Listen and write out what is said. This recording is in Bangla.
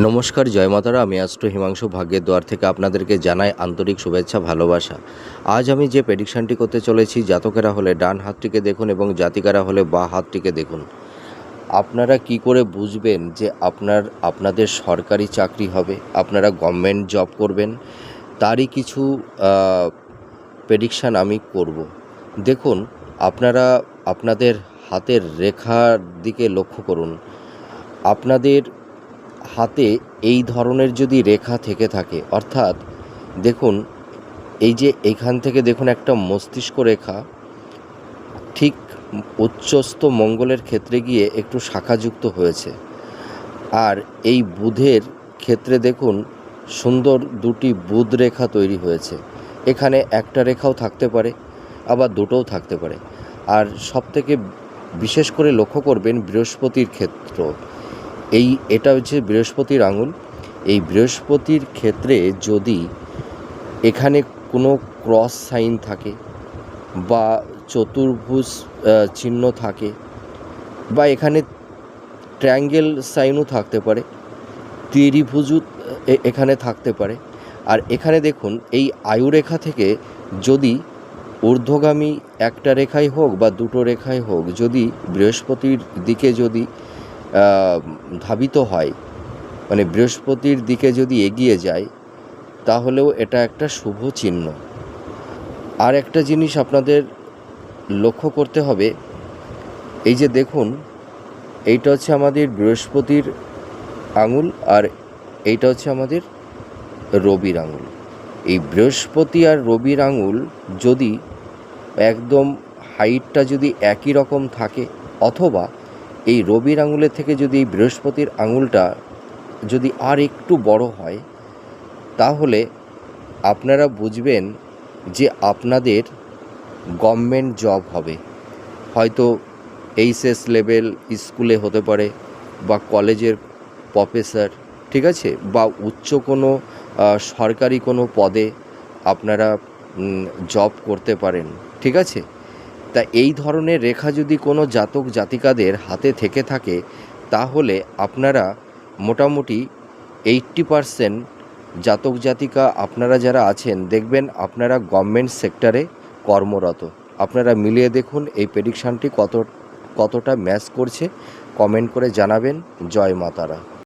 নমস্কার, জয় মাতারা। আমি অ্যাস্ট্রো হিমাংশু ভাগ্যের দুয়ার থেকে আপনাদেরকে জানাই আন্তরিক শুভেচ্ছা, ভালোবাসা। আজ আমি যে প্রেডিকশানটি করতে চলেছি, জাতকেরা হলে ডান হাতটিকে দেখুন এবং জাতিকারা হলে বাঁ হাতটিকে দেখুন। আপনারা কি করে বুঝবেন যে আপনাদের সরকারি চাকরি হবে, আপনারা গভর্নমেন্ট জব করবেন, তারই কিছু প্রেডিকশান আমি করব। দেখুন, আপনারা আপনাদের হাতের রেখার দিকে লক্ষ্য করুন। আপনাদের হাতে এই ধরনের যদি রেখা থেকে থাকে, অর্থাৎ দেখুন, এই যে এইখান থেকে দেখুন একটা মস্তিষ্ক রেখা ঠিক উচ্চস্থ মঙ্গলের ক্ষেত্রে গিয়ে একটু শাখাযুক্ত হয়েছে। আর এই বুধের ক্ষেত্রে দেখুন সুন্দর দুটি বুধ রেখা তৈরি হয়েছে। এখানে একটা রেখাও থাকতে পারে, আবার দুটোও থাকতে পারে। আর সবথেকে বিশেষ করে লক্ষ্য করবেন বৃহস্পতির ক্ষেত্র। এটা হচ্ছে বৃহস্পতির আঙুল। এই বৃহস্পতির ক্ষেত্রে যদি এখানে কোনো ক্রস সাইন থাকে বা চতুর্ভুজ চিহ্ন থাকে বা এখানে ট্রায়াঙ্গেল সাইনও থাকতে পারে, ত্রিভুজও এখানে থাকতে পারে। আর এখানে দেখুন এই আয়ুরেখা থেকে যদি ঊর্ধ্বগামী একটা রেখাই হোক বা দুটো রেখাই হোক, যদি বৃহস্পতির দিকে যদি ধাবিত হয়, মানে বৃহস্পতির দিকে যদি এগিয়ে যায়, তাহলেও এটা একটা শুভ চিহ্ন। আর একটা জিনিস আপনাদের লক্ষ্য করতে হবে, এই যে দেখুন, এইটা হচ্ছে আমাদের বৃহস্পতির আঙুল আর এইটা হচ্ছে আমাদের রবির আঙুল। এই বৃহস্পতি আর রবির আঙুল যদি একদম হাইটটা যদি একই রকম থাকে, অথবা এই রবির আঙুলের থেকে যদি এই বৃহস্পতির আঙুলটা যদি আর একটু বড় হয়, তাহলে আপনারা বুঝবেন যে আপনাদের গভর্নমেন্ট জব হবে। হয়তো এইচএস লেভেল স্কুলে হতে পারে, বা কলেজের প্রফেসর, ঠিক আছে, বা উচ্চ কোনো সরকারি কোনো পদে আপনারা জব করতে পারেন, ঠিক আছে। তা এই ধরনের রেখা যদি কোনো জাতক জাতিকাদের হাতে থেকে থাকে, তাহলে আপনারা মোটামুটি 80% জাতক জাতিকা আপনারা যারা আছেন, দেখবেন আপনারা গভর্নমেন্ট সেক্টরে কর্মরত। আপনারা মিলিয়ে দেখুন এই প্রেডিকশানটি কতটা ম্যাচ করছে। কমেন্ট করে জানাবেন। জয় মাতারা।